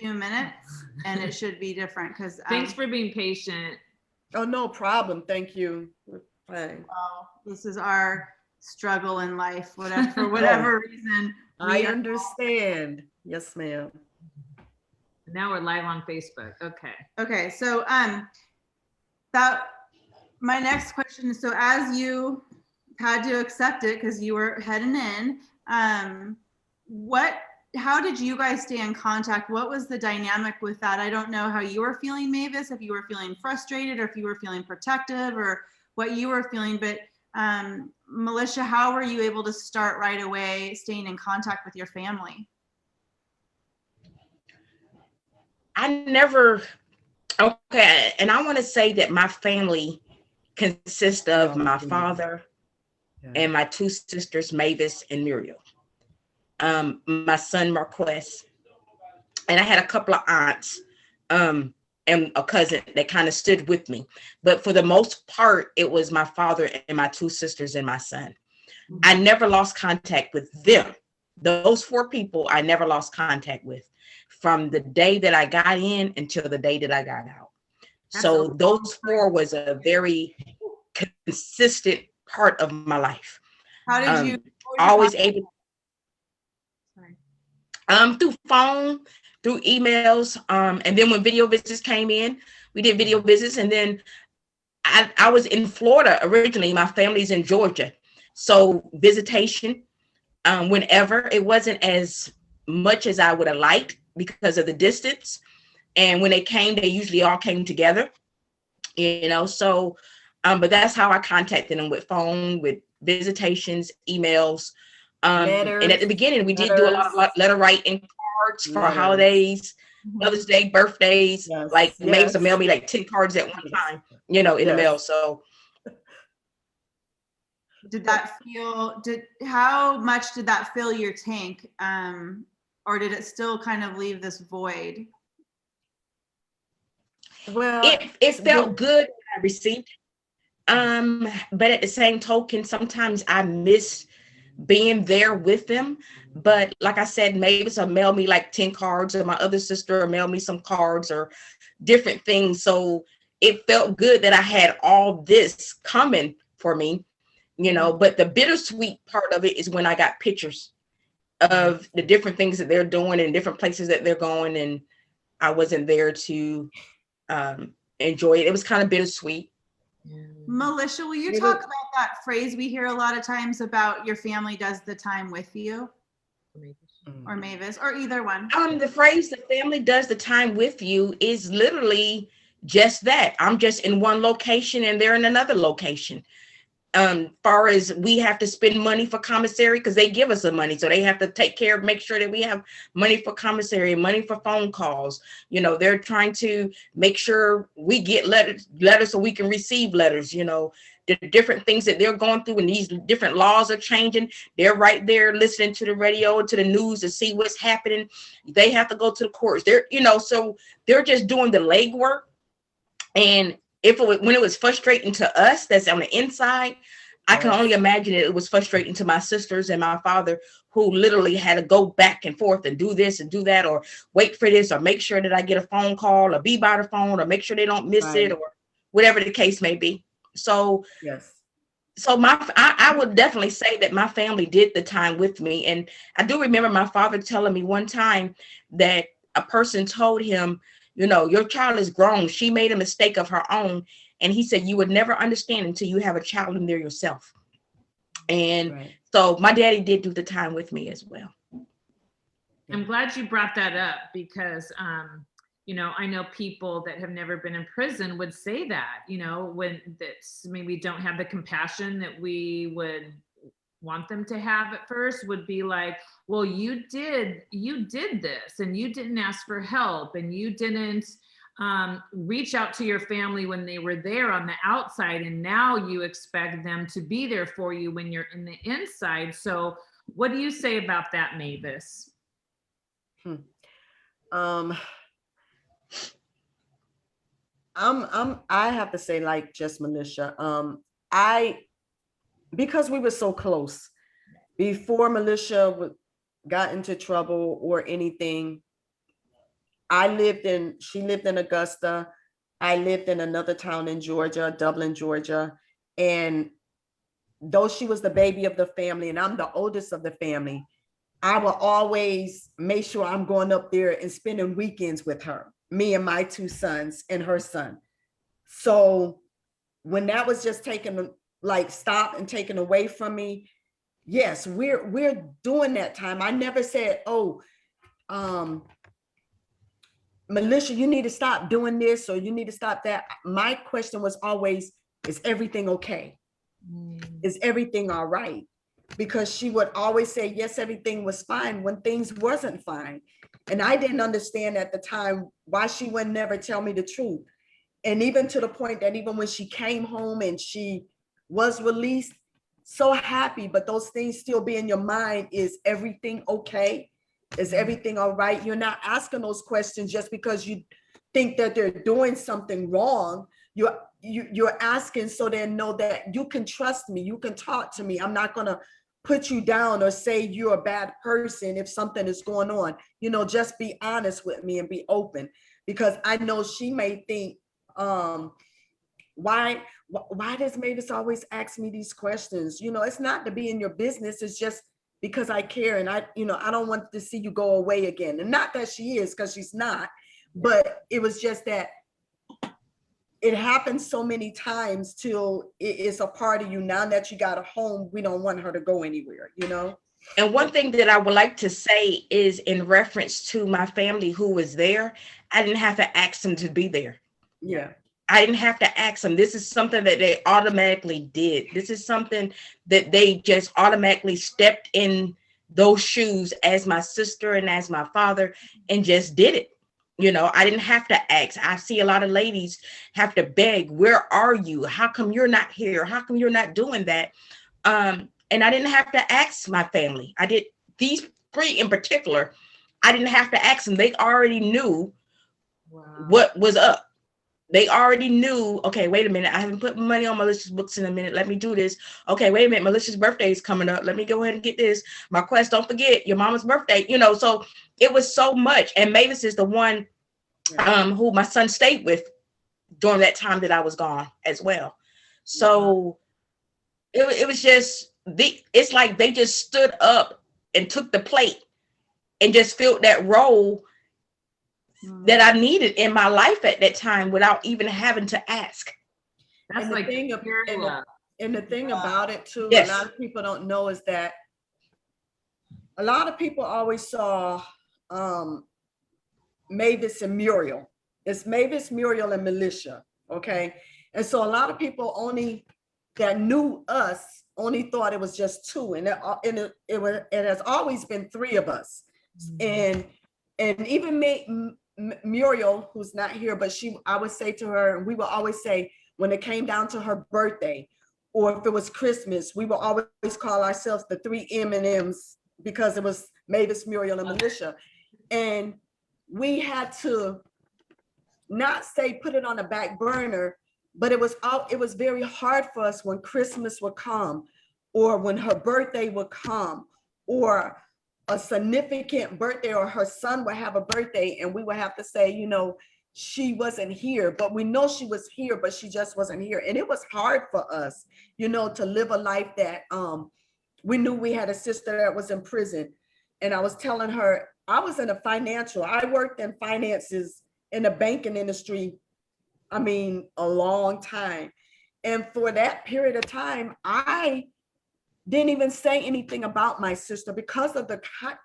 2 minutes and it should be different because Thanks for being patient. Oh, no problem. Thank you. Fine. well, this is our struggle in life, whatever, for whatever reason. I understand. Yes, ma'am. Now we're live on Facebook. Okay. Okay, so that my next question is, so as you had to accept it because you were heading in, how did you guys stay in contact? What was the dynamic with that? I don't know how you were feeling, Mavis, if you were feeling frustrated or if you were feeling protective or what you were feeling, but Melisha, how were you able to start right away staying in contact with your family? Okay, and I want to say that my family consists of my father and my two sisters, Mavis and Muriel. My son Marquess, and I had a couple of aunts and a cousin that kind of stood with me, but for the most part it was my father and my two sisters and my son. I never lost contact with them. Those four people I never lost contact with from the day that I got in until the day that I got out. So those four was a very consistent part of my life. How did you always able through phone, through emails, and then when video visits came in, we did video visits. And then I was in Florida originally. My family's in Georgia, so visitation whenever. It wasn't as much as I would have liked because of the distance, and when they came, they usually all came together, you know. So but that's how I contacted them, with phone, with visitations, emails. And at the beginning, we did do a lot of letter writing, cards for holidays, Mother's Day, birthdays. Like Mavis would mail me like 10 cards at one time, you know, in the mail. So did that feel, how much did that fill your tank? Or did it still kind of leave this void? Well, it felt good when I received it. But at the same token, sometimes I miss being there with them. But like I said, Mavis will mail me like 10 cards, or my other sister will mail me some cards or different things. So it felt good that I had all this coming for me, you know. But the bittersweet part of it is when I got pictures of the different things that they're doing and different places that they're going, and I wasn't there to enjoy it. It was kind of bittersweet. Melisha, will you talk about that phrase we hear a lot of times about your family does the time with you? Or Mavis, or either one. The phrase "the family does the time with you" is literally just that. I'm just in one location and they're in another location. Far as we have to spend money for commissary, because they give us the money, so they have to take care of, make sure that we have money for commissary, money for phone calls. You know, they're trying to make sure we get letters so we can receive letters. You know, the different things that they're going through, and these different laws are changing. They're right there listening to the radio, to the news to see what's happening. They have to go to the courts. They're, you know, so they're just doing the legwork. And when it was frustrating to us, that's on the inside, I can only imagine it was frustrating to my sisters and my father, who literally had to go back and forth and do this and do that, or wait for this, or make sure that I get a phone call, or be by the phone, or make sure they don't miss it, or whatever the case may be. So so I would definitely say that my family did the time with me. And I do remember my father telling me one time that a person told him, you know, your child is grown. She made a mistake of her own. And he said, you would never understand until you have a child in there yourself. And so my daddy did do the time with me as well. I'm glad you brought that up, because, you know, I know people that have never been in prison would say that, you know, when that's maybe don't have the compassion that we would want them to have at first, would be like, well, you did this, and you didn't ask for help, and you didn't reach out to your family when they were there on the outside, and now you expect them to be there for you when you're in the inside. So what do you say about that, Mavis? I have to say, like just Melisha, because we were so close before Melisha got into trouble or anything, she lived in Augusta. I lived in another town in Georgia, Dublin, Georgia. And though she was the baby of the family and I'm the oldest of the family, I will always make sure I'm going up there and spending weekends with her, me and my two sons and her son. So when that was just taken, like stopped and taken away from me, yes, we're doing that time. I never said, oh, Melisha, you need to stop doing this or you need to stop that. My question was always, is everything okay? Is everything all right? Because she would always say, yes, everything was fine when things wasn't fine. And I didn't understand at the time why she would never tell me the truth. And even to the point that even when she came home and she was released, so happy, but those things still be in your mind. Is everything okay? Is everything all right? You're not asking those questions just because you think that they're doing something wrong. You're asking so they know that you can trust me, you can talk to me. I'm not gonna put you down or say you're a bad person if something is going on. You know, just be honest with me and be open, because I know she may think, why does Mavis always ask me these questions? You know, it's not to be in your business. It's just because I care, and I don't want to see you go away again. And not that she is, because she's not, but it was just that it happens so many times till it's a part of you. Now that you got a home, we don't want her to go anywhere, you know? And one thing that I would like to say is in reference to my family who was there, I didn't have to ask them to be there. Yeah. I didn't have to ask them. This is something that they automatically did. This is something that they just automatically stepped in those shoes as my sister and as my father and just did it. You know, I didn't have to ask. I see a lot of ladies have to beg, where are you? How come you're not here? How come you're not doing that? And I didn't have to ask my family. I did, these three in particular, I didn't have to ask them. They already knew what was up. They already knew, okay, wait a minute, I haven't put money on Melisha's books in a minute. Let me do this. Okay, wait a minute, Melisha's birthday is coming up. Let me go ahead and get this. Marquez, don't forget your mama's birthday. You know, so it was so much. And Mavis is the one who my son stayed with during that time that I was gone as well. So it was just, it's like they just stood up and took the plate and just filled that role that I needed in my life at that time without even having to ask. That's And like the thing about it too, Yes. a lot of people don't know is that a lot of people always saw Mavis and Muriel. It's Mavis, Muriel, and Melisha. Okay. And so a lot of people only that knew us only thought it was just two. And it has always been three of us. And even Muriel, who's not here, but I would say to her, and we would always say when it came down to her birthday, or if it was Christmas, we would always call ourselves the three M&Ms because it was Mavis, Muriel, and Melisha. And we had to not say put it on the back burner, but it was very hard for us when Christmas would come, or when her birthday would come, or a significant birthday, or her son would have a birthday, and we would have to say, you know, she wasn't here, but we know she was here, but she just wasn't here. And it was hard for us, you know, to live a life that we knew we had a sister that was in prison. And I was telling her, I worked in finances in the banking industry, I mean, a long time. And for that period of time, I didn't even say anything about my sister because of the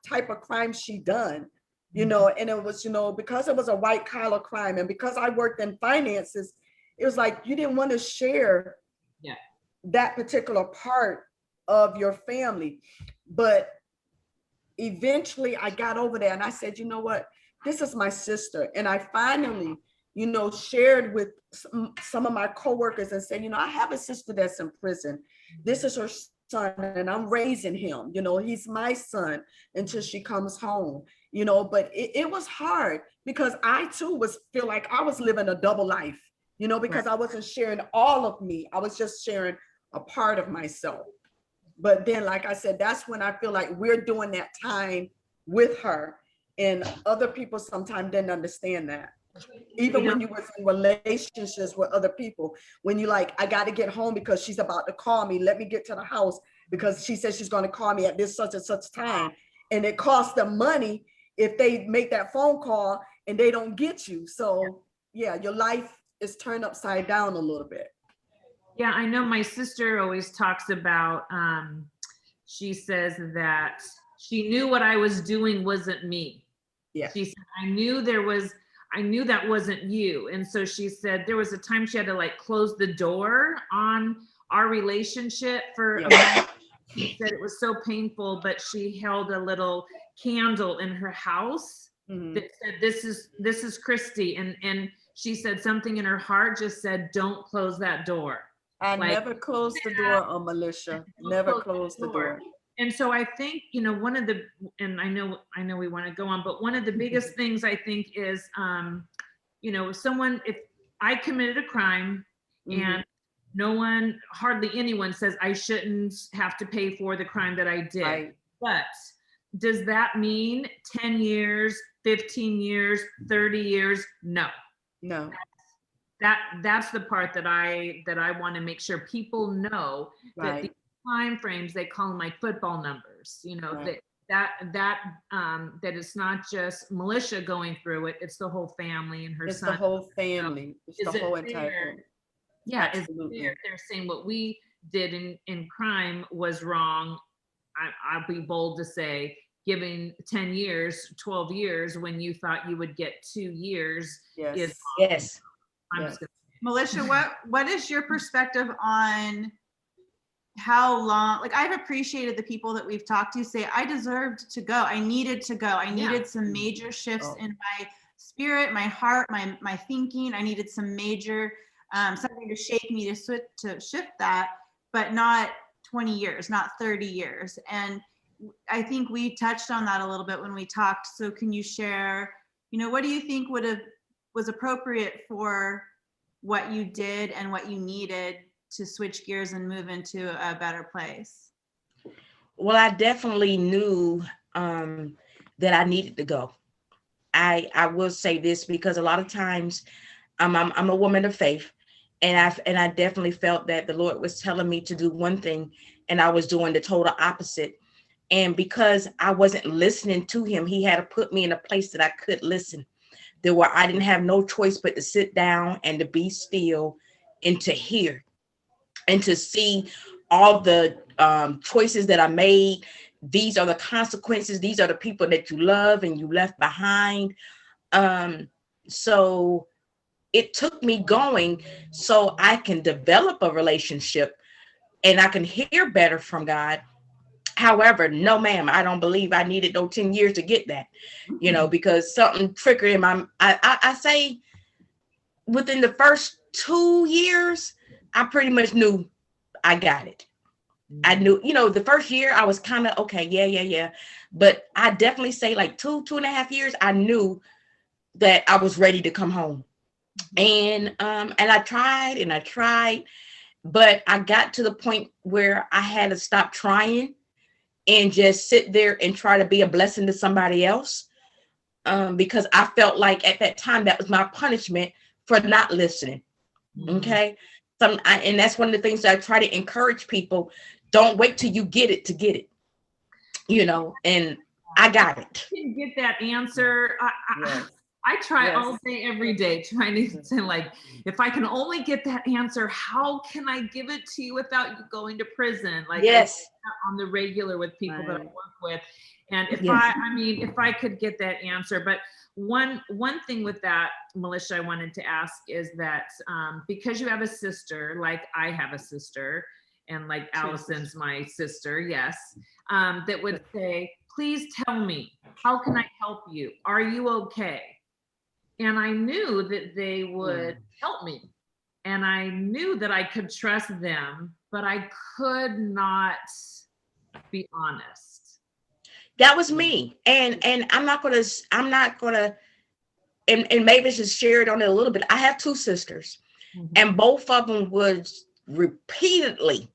type of crime she done, you know. And it was, you know, because it was a white collar crime, and because I worked in finances, it was like you didn't want to share that particular part of your family. But eventually I got over there and I said, you know what, this is my sister. And I finally, you know, shared with some of my coworkers and said, you know, I have a sister that's in prison. This is her son and I'm raising him, you know, he's my son until she comes home, you know. But it was hard because I too feel like I was living a double life, you know, because I wasn't sharing all of me. I was just sharing a part of myself. But then, like I said, that's when I feel like we're doing that time with her. And other people sometimes didn't understand that. Even when you was in relationships with other people, when you like, I got to get home because she's about to call me. Let me get to the house because she says she's going to call me at this such and such time. And it costs them money if they make that phone call and they don't get you. So yeah, your life is turned upside down a little bit. Yeah, I know my sister always talks about, she says that she knew what I was doing wasn't me. Yeah. She said, I knew that wasn't you. And so she said there was a time she had to like close the door on our relationship for a month. She said it was so painful, but she held a little candle in her house that said, this is Christy. And she said something in her heart just said, don't close that door. I never closed the door on Melisha. Never closed the door. And so I think, one of the, and I know we want to go on, but one of the biggest things I think is, if I committed a crime and hardly anyone says I shouldn't have to pay for the crime that I did. Right. But does that mean 10 years, 15 years, 30 years? No. No. That's the part that I want to make sure people know, that the time frames, they call them like football numbers, that it's not just Melisha going through it, it's the whole family and her son. It's the whole family. It's the whole entire family. Yeah, they're saying what we did in crime was wrong. I'll be bold to say, giving 10 years, 12 years when you thought you would get 2 years is wrong. Yes. Melisha, what is your perspective on how long, like I've appreciated the people that we've talked to say, I deserved to go. I needed to go. I needed some major shifts in my spirit, my heart, my thinking. I needed some major, something to shake me to shift that, but not 20 years, not 30 years. And I think we touched on that a little bit when we talked. So can you share, what do you think was appropriate for what you did and what you needed to switch gears and move into a better place? Well, I definitely knew that I needed to go. I will say this because a lot of times I'm a woman of faith, and I definitely felt that the Lord was telling me to do one thing and I was doing the total opposite. And because I wasn't listening to him, he had to put me in a place that I could listen. There where I didn't have no choice but to sit down and to be still and to hear and to see all the choices that I made. These are the consequences. These are the people that you love and you left behind. So it took me going so I can develop a relationship and I can hear better from God. However, no, ma'am, I don't believe I needed no 10 years to get that, because something triggered in my, I say within the first 2 years, I pretty much knew I got it. I knew, the first year I was kind of, okay, yeah. But I definitely say like 2.5 years, I knew that I was ready to come home. And I tried, but I got to the point where I had to stop trying and just sit there and try to be a blessing to somebody else. Because I felt like at that time, that was my punishment for not listening. Okay. And that's one of the things that I try to encourage people. Don't wait till you get it to get it, and I got it. You can get that answer. I try all day, every day, trying to like, if I can only get that answer, how can I give it to you without you going to prison? Like, yes, on the regular with people that I work with. And if I could get that answer, but one thing with that, Melisha, I wanted to ask is that because you have a sister, like I have a sister, and like Allison's my sister, yes, that would say, please tell me, how can I help you? Are you okay? And I knew that they would help me. And I knew that I could trust them, but I could not be honest. That was me. And I'm not gonna, and Mavis has shared on it a little bit. I have 2 sisters, and both of them was repeatedly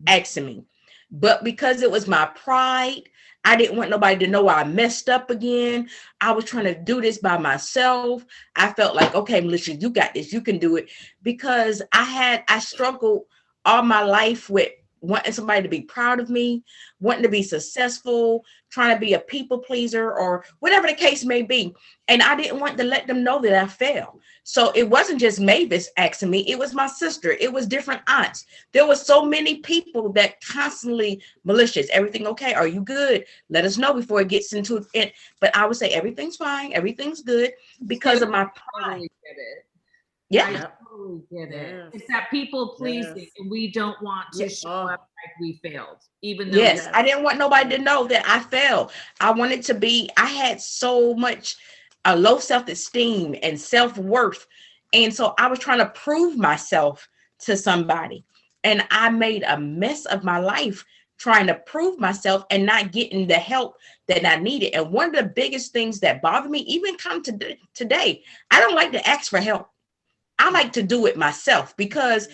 asking me, but because it was my pride, I didn't want nobody to know I messed up again. I was trying to do this by myself. I felt like, okay, Melisha, you got this, you can do it. Because I struggled all my life with wanting somebody to be proud of me, wanting to be successful, trying to be a people pleaser, or whatever the case may be. And I didn't want to let them know that I failed. So it wasn't just Mavis asking me, it was my sister, it was different aunts. There was so many people that constantly, Melisha, is everything okay? Are you good? Let us know before it gets into it. But I would say everything's fine, everything's good, because of my pride. Totally get it. Yeah. I totally get it. Yes. It's that people pleasing, Yes. and we don't want to Yes. show Oh. up like we failed, even though Yes, I didn't want nobody to know that I failed. I wanted to be, I had so much low self-esteem and self-worth. And so I was trying to prove myself to somebody. And I made a mess of my life trying to prove myself and not getting the help that I needed. And one of the biggest things that bothered me, even come to today, I don't like to ask for help. I like to do it myself, because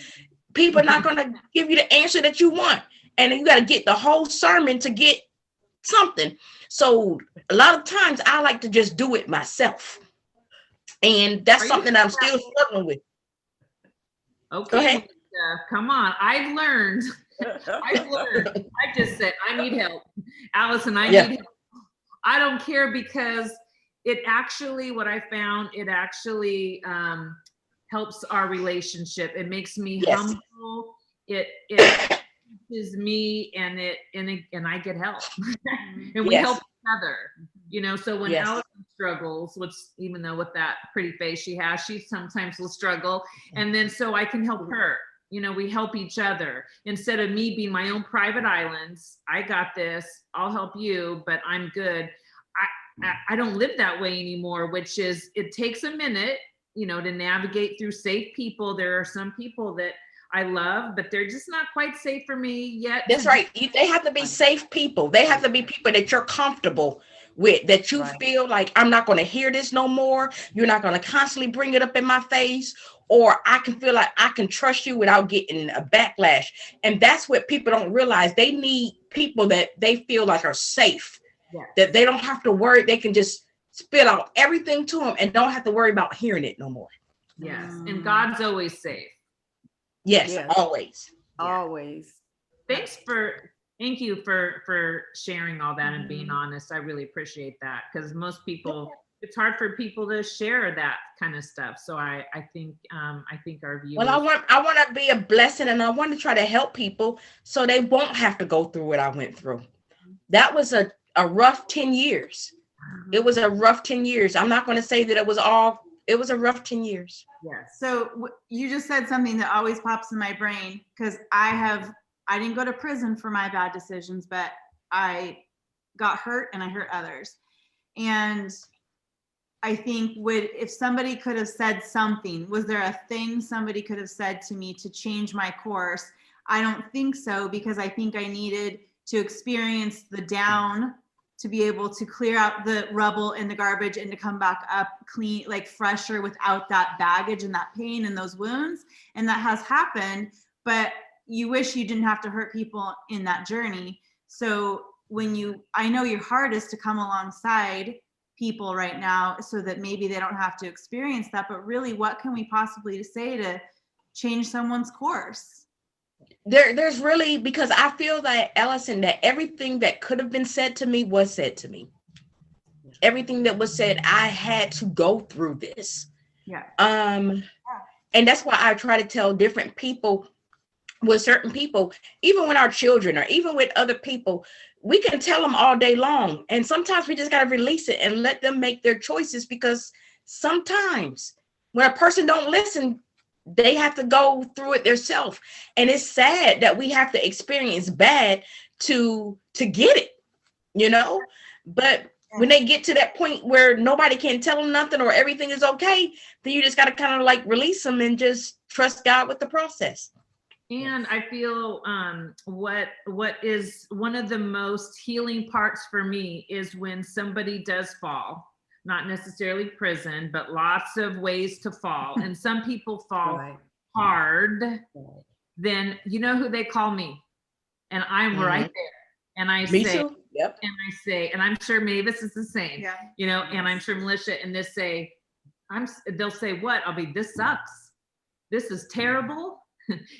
people are not going to give you the answer that you want. And you got to get the whole sermon to get something. So a lot of times I like to just do it myself. And that's something I'm still struggling with. Okay, Go ahead. come on. I've learned. I just said, I need help. Allison, I need help. I don't care, because it actually, what I found, it actually helps our relationship. It makes me humble. It teaches me, and I get help. And we help each other, you know. So when Allison struggles, even though with that pretty face she has, she sometimes will struggle, and then so I can help her. You know, we help each other. Instead of me being my own private islands, I got this, I'll help you, but I'm good. I don't live that way anymore, which is, it takes a minute, you know, to navigate through safe people. There are some people that I love, but they're just not quite safe for me yet. That's right. They have to be safe people. They have to be people that you're comfortable with, that you feel like, I'm not going to hear this no more. You're not going to constantly bring it up in my face, or I can feel like I can trust you without getting a backlash. And that's what people don't realize. They need people that they feel like are safe, that they don't have to worry. They can just spit out everything to them and don't have to worry about hearing it no more. Yes. And God's always safe. Yes. Always. Always. Thank you for sharing all that and being honest. I really appreciate that, because most people, it's hard for people to share that kind of stuff. So I think our viewers. Well, I want to be a blessing, and I want to try to help people so they won't have to go through what I went through. That was a rough 10 years. It was a rough 10 years. I'm not going to say that it was a rough 10 years. Yes. So you just said something that always pops in my brain, because I didn't go to prison for my bad decisions, but I got hurt and I hurt others. And I think if somebody could have said something, was there a thing somebody could have said to me to change my course? I don't think so, because I think I needed to experience the down to be able to clear out the rubble and the garbage and to come back up clean, like fresher, without that baggage and that pain and those wounds. And that has happened, but you wish you didn't have to hurt people in that journey. So I know your heart is to come alongside people right now so that maybe they don't have to experience that, but really, what can we possibly say to change someone's course? There's really, because I feel that, Allison, that everything that could have been said to me was said to me. Everything that was said, I had to go through this. Yeah. And that's why I try to tell different people, with certain people, even with our children or even with other people, we can tell them all day long. And sometimes we just got to release it and let them make their choices, because sometimes when a person don't listen, they have to go through it themselves. And it's sad that we have to experience bad to get it, you know. But when they get to that point where nobody can tell them nothing or everything is okay, then you just got to kind of like release them and just trust God with the process. And I feel what is one of the most healing parts for me is when somebody does fall. Not necessarily prison, but lots of ways to fall. And some people fall hard. Then you know who they call me, and I'm right there. And I say, Yep. and I say, and I'm sure Mavis is the same, Yeah. you know, and I'm sure Melisha, and they'll say what? I'll be, this sucks. This is terrible.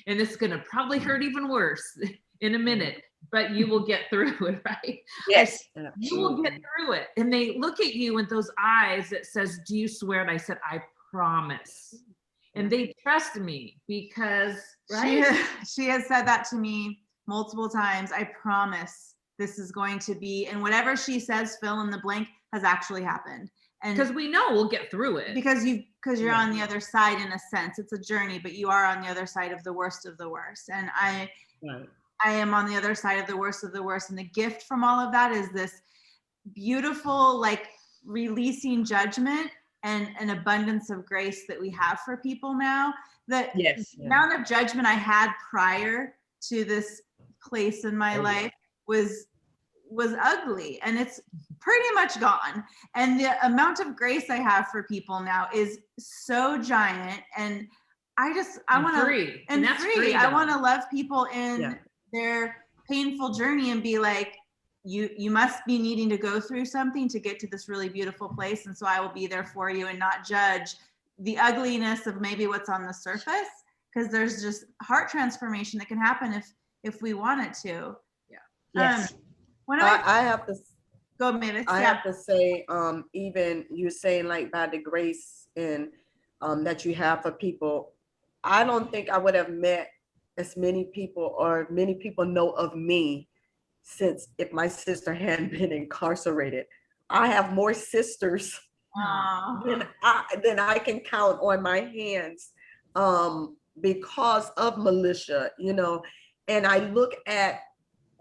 And this is going to probably hurt even worse in a minute, but you will get through it, right? Yes. You will get through it. And they look at you with those eyes that says, do you swear? And I said, I promise. And they trust me because, right? She has said that to me multiple times. I promise this is going to be, and whatever she says, fill in the blank, has actually happened. And Because we know we'll get through it. because you're on the other side, in a sense. It's a journey, but you are on the other side of the worst of the worst. And I am on the other side of the worst of the worst. And the gift from all of that is this beautiful, like, releasing judgment and an abundance of grace that we have for people now. That Yes. the amount of judgment I had prior to this place in my life was ugly, and it's pretty much gone. And the amount of grace I have for people now is so giant. And I want to free. and that's free. freedom. I want to love people in Yeah. their painful journey and be like, you must be needing to go through something to get to this really beautiful place. And so I will be there for you and not judge the ugliness of maybe what's on the surface, because there's just heart transformation that can happen if we want it to. Yes. When I have to go, Mavis. I Yeah. have to say, even you're saying like by the grace and that you have for people, I don't think I would have met as many people, or many people know of me, since if my sister hadn't been incarcerated. I have more sisters Aw. than I can count on my hands, because of Melisha, you know. And I look at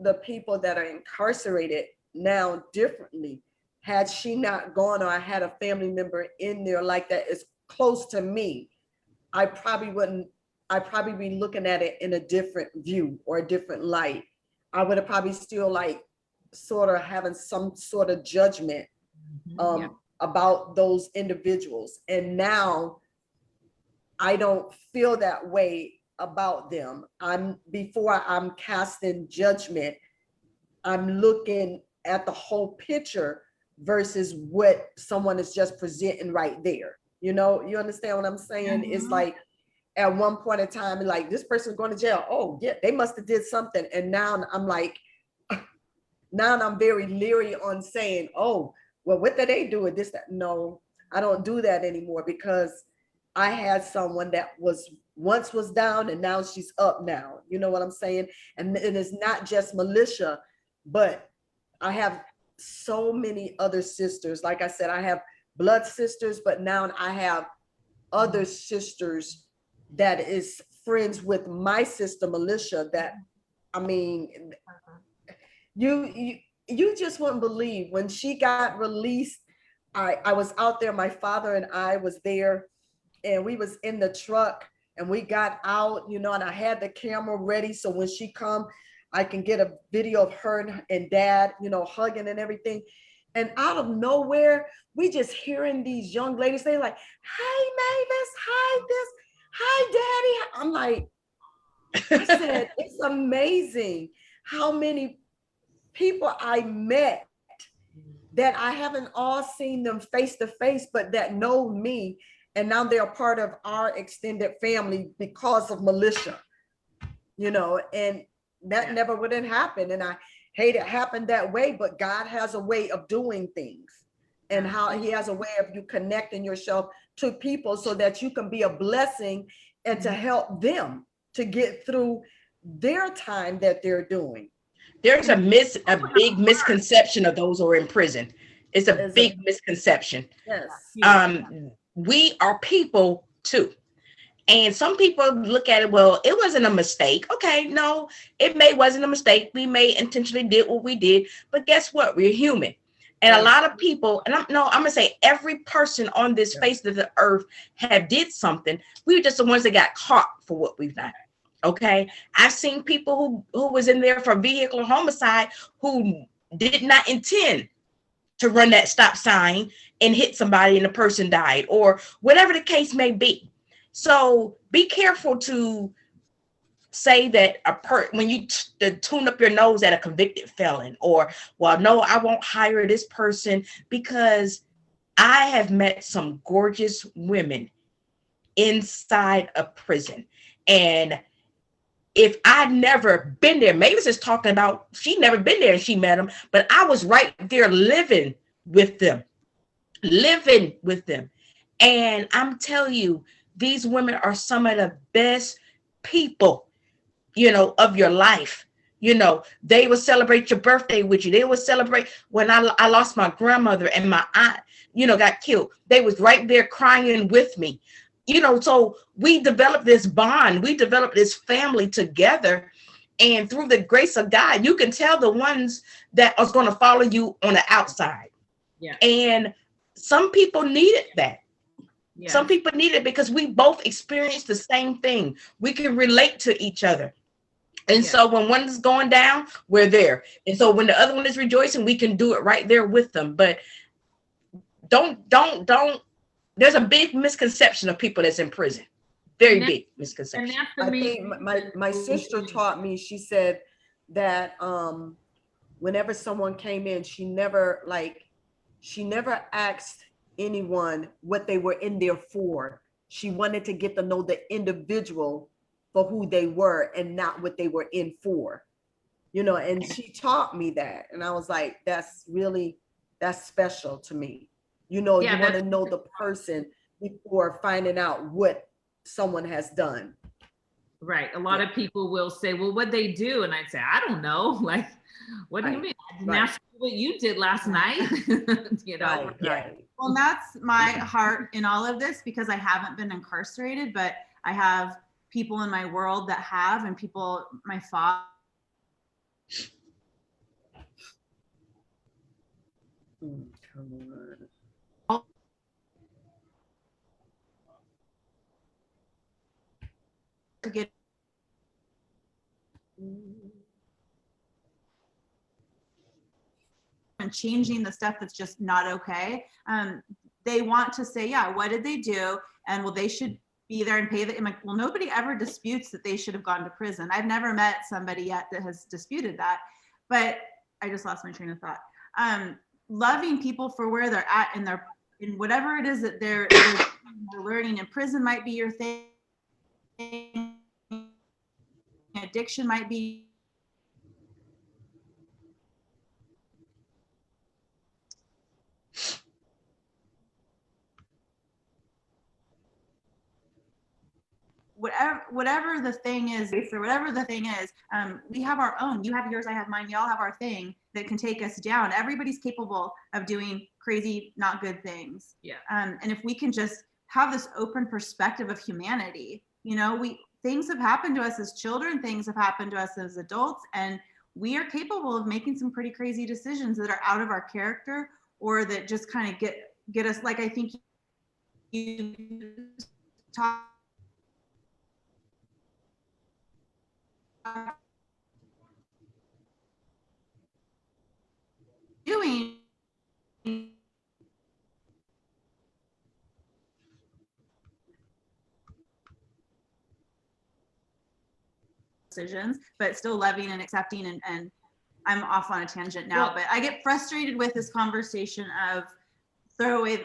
the people that are incarcerated now differently. Had she not gone, or I had a family member in there like that is close to me, I'd probably be looking at it in a different view or a different light. I would have probably still like sort of having some sort of judgment about those individuals. And now I don't feel that way about them. Before I'm casting judgment, I'm looking at the whole picture versus what someone is just presenting right there. You know, you understand what I'm saying? It's like at one point in time, like, this person's going to jail. Oh yeah, they must have did something. And now I'm like, now I'm very leery on saying, oh, well, what did they do with this? That? No, I don't do that anymore, because I had someone that once was down and now she's up now. You know what I'm saying? And it's not just Melisha, but I have so many other sisters. Like I said, I have blood sisters, but now I have other sisters that is friends with my sister Melisha. That, I mean, you just wouldn't believe when she got released. I was out there, my father and I was there, and we was in the truck and we got out, you know, and I had the camera ready. So when she come, I can get a video of her and dad, you know, hugging and everything. And out of nowhere, we just hearing these young ladies say like, "Hi, Mavis, hi this, hi daddy." I'm like, I said, it's amazing how many people I met that I haven't all seen them face to face, but that know me. And now they're a part of our extended family because of Melisha, you know, and that never would have happened. And I hate it happened that way, but God has a way of doing things, and how he has a way of you connecting yourself to people so that you can be a blessing and to help them to get through their time that they're doing. There's a big misconception of those who are in prison. It's a big misconception. Yes. We are people too. And some people look at it, well, it wasn't a mistake. Okay, no, wasn't a mistake. We may intentionally did what we did, but guess what? We're human. And a lot of people, and I'm gonna say every person on this face of the earth have did something. We were just the ones that got caught for what we've done. Okay. I've seen people who was in there for vehicular homicide who did not intend to run that stop sign and hit somebody and the person died, or whatever the case may be. So be careful to say that when you tune up your nose at a convicted felon, or, well, no, I won't hire this person, because I have met some gorgeous women inside a prison. And if I'd never been there, Mavis is talking about she'd never been there and she met them, but I was right there living with them. And I'm telling you, these women are some of the best people, of your life. They will celebrate your birthday with you. They will celebrate when I lost my grandmother and my aunt, got killed. They was right there crying with me. So we developed this bond. We developed this family together. And through the grace of God, you can tell the ones that are going to follow you on the outside. Yeah. And some people needed that. Yeah. Some people need it because we both experienced the same thing. We can relate to each other. And so when one is going down, we're there. And so when the other one is rejoicing, we can do it right there with them. But don't. There's a big misconception of people that's in prison. Very big misconception. And that's I think my sister taught me, she said that whenever someone came in, she never asked anyone what they were in there for. She wanted to get to know the individual for who they were and not what they were in for, and she taught me that. And I was like, that's special to me. You want to know the person before finding out what someone has done. Right. A lot of people will say, well, what'd they do? And I'd say, I don't know. Like, what do you mean? I didn't ask you what you did last night. Right. Well, that's my heart in all of this, because I haven't been incarcerated, but I have people in my world that have, and people, my father. To get and changing the stuff that's just not okay. They want to say, yeah, what did they do? And well, they should be there and pay the, I'm like, well, nobody ever disputes that they should have gone to prison. I've never met somebody yet that has disputed that, but I just lost my train of thought. Loving people for where they're at in whatever it is that they're learning. And prison might be your thing. Addiction might be. Whatever the thing is, or whatever the thing is, we have our own. You have yours, I have mine. We all have our thing that can take us down. Everybody's capable of doing crazy, not good things. Yeah. And if we can just have this open perspective of humanity, things have happened to us as children, things have happened to us as adults, and we are capable of making some pretty crazy decisions that are out of our character, or that just kind of get us, like I think you talk doing decisions, but still loving and accepting. And I'm off on a tangent now, but I get frustrated with this conversation of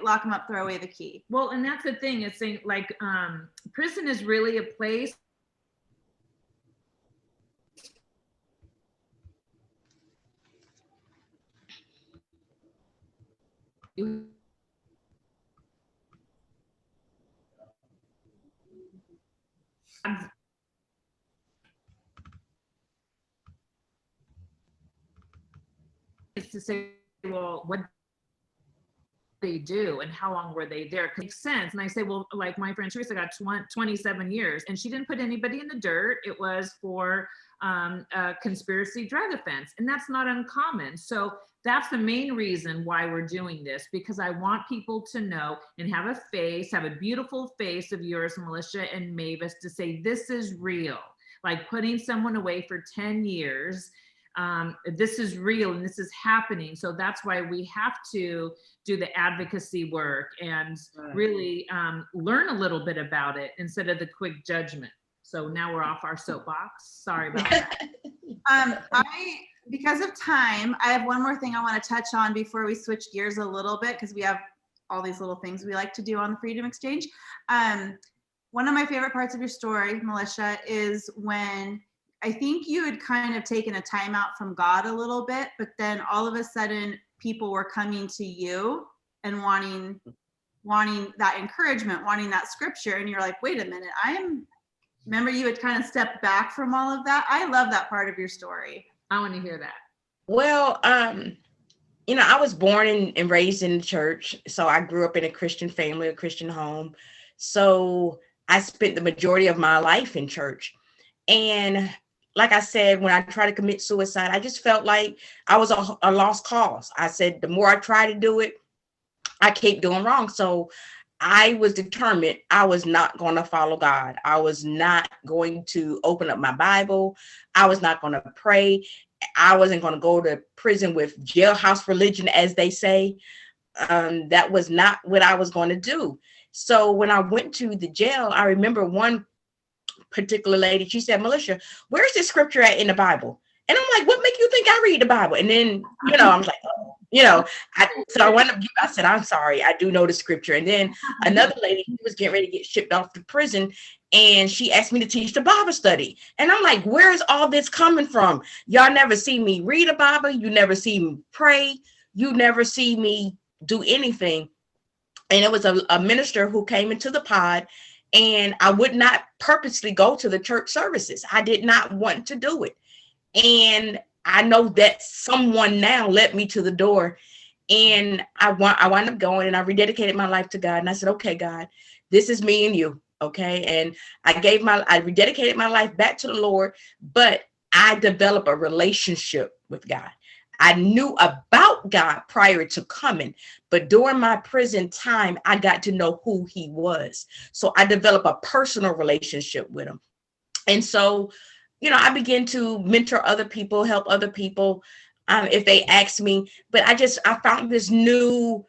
lock them up, throw away the key. Well, and that's the thing. It's saying, like, prison is really a place you is to say, well, what they do and how long were they there? It makes sense. And I say, well, like my friend Teresa got 27 years and she didn't put anybody in the dirt. It was for a conspiracy drug offense. And that's not uncommon. So that's the main reason why we're doing this, because I want people to know and have a beautiful face of yours, Melisha and Mavis, to say, this is real. Like putting someone away for 10 years, this is real and this is happening. So that's why we have to do the advocacy work and really learn a little bit about it instead of the quick judgment. So now we're off our soapbox. Sorry about that. Because of time, I have one more thing I want to touch on before we switch gears a little bit, because we have all these little things we like to do on the Freedom Exchange. One of my favorite parts of your story, Melisha, is when I think you had kind of taken a time out from God a little bit, but then all of a sudden people were coming to you and wanting that encouragement, wanting that scripture. And you're like, wait a minute, remember you had kind of stepped back from all of that. I love that part of your story. I want to hear that. Well, I was born and raised in the church. So I grew up in a Christian family, a Christian home. So I spent the majority of my life in church. And like I said, when I tried to commit suicide, I just felt like I was a lost cause. I said, the more I try to do it, I keep doing wrong. So I was determined I was not going to follow God. I was not going to open up my Bible. I was not going to pray. I wasn't going to go to prison with jailhouse religion, as they say. That was not what I was going to do. So when I went to the jail, I remember one particular lady, she said, Melisha, where's this scripture at in the Bible? And I'm like, what make you think I read the Bible? And then, I'm like, I said, I'm sorry, I do know the scripture. And then another lady who was getting ready to get shipped off to prison, and she asked me to teach the Bible study. And I'm like, where is all this coming from? Y'all never see me read a Bible. You never see me pray. You never see me do anything. And it was a minister who came into the pod, and I would not purposely go to the church services. I did not want to do it. And I know that someone now led me to the door, and I wound up going, and I rededicated my life to God. And I said, okay, God, this is me and you. Okay. And I rededicated my life back to the Lord, but I developed a relationship with God. I knew about God prior to coming, but during my prison time, I got to know who he was. So I developed a personal relationship with him. And so, I began to mentor other people, help other people if they ask me. But I found this new,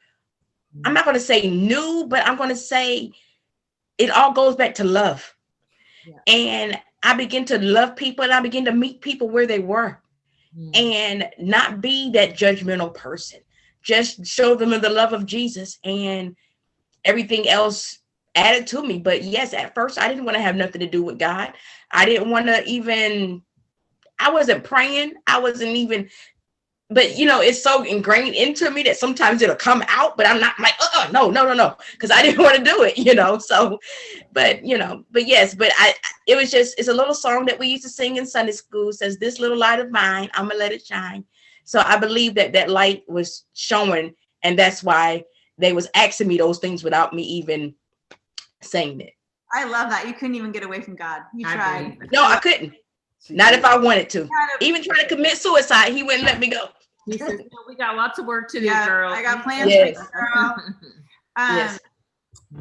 I'm not going to say new, but I'm going to say it all goes back to love. Yeah. And I began to love people, and I began to meet people where they were. And not be that judgmental person. Just show them the love of Jesus, and everything else added to me. But yes, at first I didn't want to have nothing to do with God. I didn't want to I wasn't praying. I wasn't even, but it's so ingrained into me that sometimes it'll come out, but I'm not like, no, because I didn't want to do it, so, but it's a little song that we used to sing in Sunday school. It says, this little light of mine, I'm gonna let it shine. So I believe that light was showing, and that's why they was asking me those things without me even saying it. I love that. You couldn't even get away from God. You tried. No, I couldn't. Not if I wanted to. Even trying to commit suicide, he wouldn't let me go. He says, we got lots of work to do, girl. I got plans for you, girl. Yes.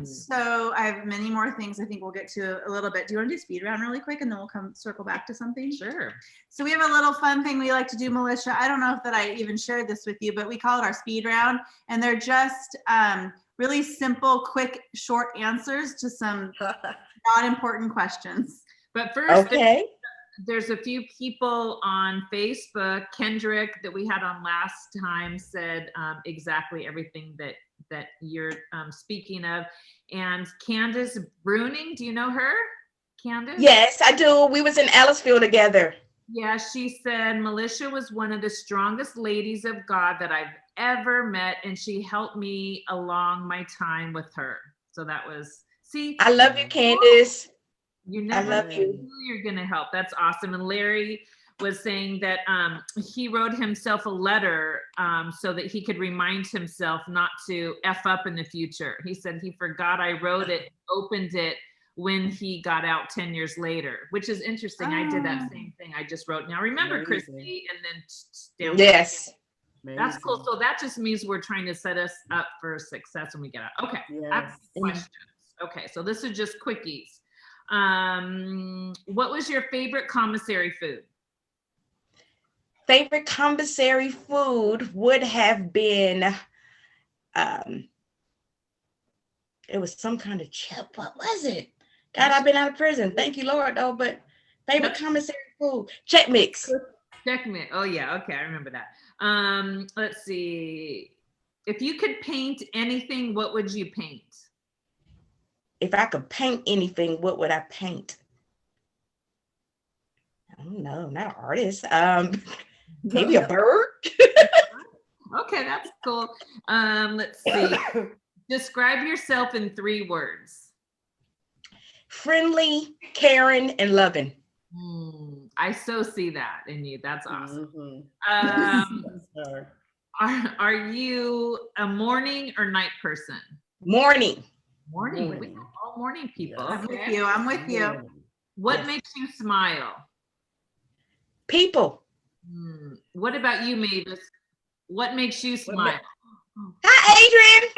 So I have many more things I think we'll get to a little bit. Do you want to do speed round really quick, and then we'll circle back to something? Sure. So we have a little fun thing we like to do, Melisha. I don't know if that I even shared this with you, but we call it our speed round. And they're just really simple, quick, short answers to some not important questions. But first, okay. There's a few people on Facebook. Kendrick, that we had on last time, said exactly everything that you're speaking of. And Candace Bruning, do you know her? Candace? Yes, I do. We was in Ellisville together. Yeah, she said Melisha was one of the strongest ladies of God that I've ever met, and she helped me along my time with her. So that was, I love you, Candace. You never know who you're gonna help. That's awesome. And Larry was saying that he wrote himself a letter so that he could remind himself not to F up in the future. He said he forgot I wrote it, opened it when he got out 10 years later, which is interesting. I did that same thing. I just wrote, now remember, Christy, and then yes. That's cool. So that just means we're trying to set us up for success when we get out. Okay. Yes. Questions. Okay. So this is just quickies. What was your favorite commissary food? Favorite commissary food would have been, it was some kind of chip. What was it? God, I've been out of prison. Thank you, Lord, though. But favorite commissary food, check mix. Checkmate. Oh yeah, okay, I remember that. Let's see. If you could paint anything, what would you paint? If I could paint anything, what would I paint? I don't know, not an artist. Maybe a bird. Okay, that's cool. Let's see. Describe yourself in 3 words. Friendly, caring, and loving. I so see that in you. That's awesome. Mhm. Are you a morning or night person? Morning. Morning. We Morning. have all morning people. Yes. I'm with Okay. you. I'm with you. What Yes. makes you smile? People. What about you, Mavis? What makes you smile? Hi, Adrian.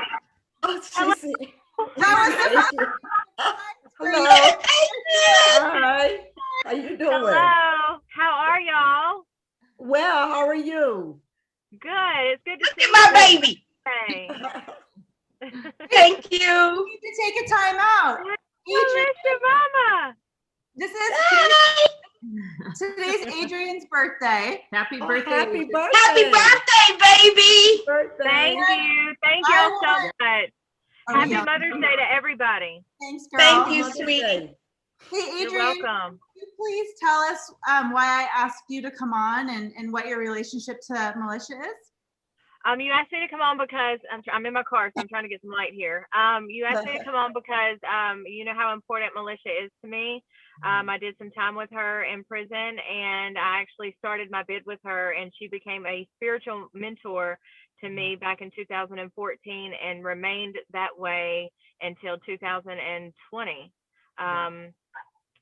Oh, she said- That Hello. Hi. How you doing? Hello. How are y'all? Well, how are you? Good. It's good to Look see at my baby. you. Thank You you. need to take a time out. Adrian, Melisha Mama. this is Hi. today's Adrian's birthday. Happy Oh, birthday. happy Adrian. birthday. Happy birthday, baby. Birthday. Thank you. Thank I y'all so want- much. Oh, Happy yeah. Mother's Day to everybody. Thanks, girl. Thank you, Mother's sweetie. Day. Hey, You're Adrian, welcome. can you please tell us why I asked you to come on and what your relationship to Melisha is? You asked me to come on because I'm in my car, so I'm trying to get some light here. You asked me to come on because you know how important Melisha is to me. I did some time with her in prison, and I actually started my bid with her, and she became a spiritual mentor to me back in 2014 and remained that way until 2020.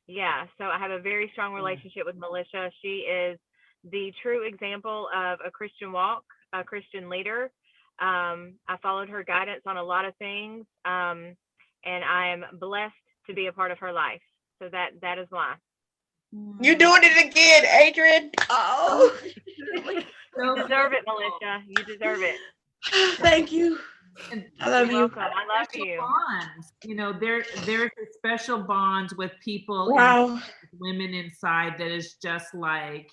Yeah, so I have a very strong relationship with Melisha. She is the true example of a Christian walk, a Christian leader. I followed her guidance on a lot of things, and I am blessed to be a part of her life. So that is why. You're doing it again, Adrian. Oh. You deserve it, Melisha. You deserve it. Thank you. And I love You're you. welcome. I love special you. bonds. You know, there's a special bond with people, Wow. women inside that is just like,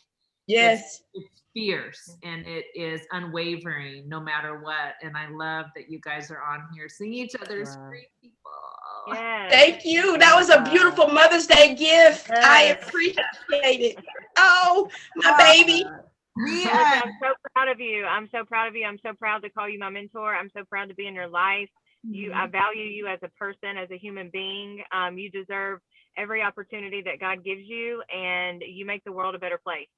Yes. it's fierce and it is unwavering no matter what. And I love that you guys are on here seeing each other's Wow. great people. Yes. Thank you. That was a beautiful Mother's Day gift. I Yes. appreciate it. Oh, my baby. We, Melisha, I'm so proud of you. I'm so proud of you. I'm so proud to call you my mentor. I'm so proud to be in your life. I value you as a person, as a human being. You deserve every opportunity that God gives you, and you make the world a better place.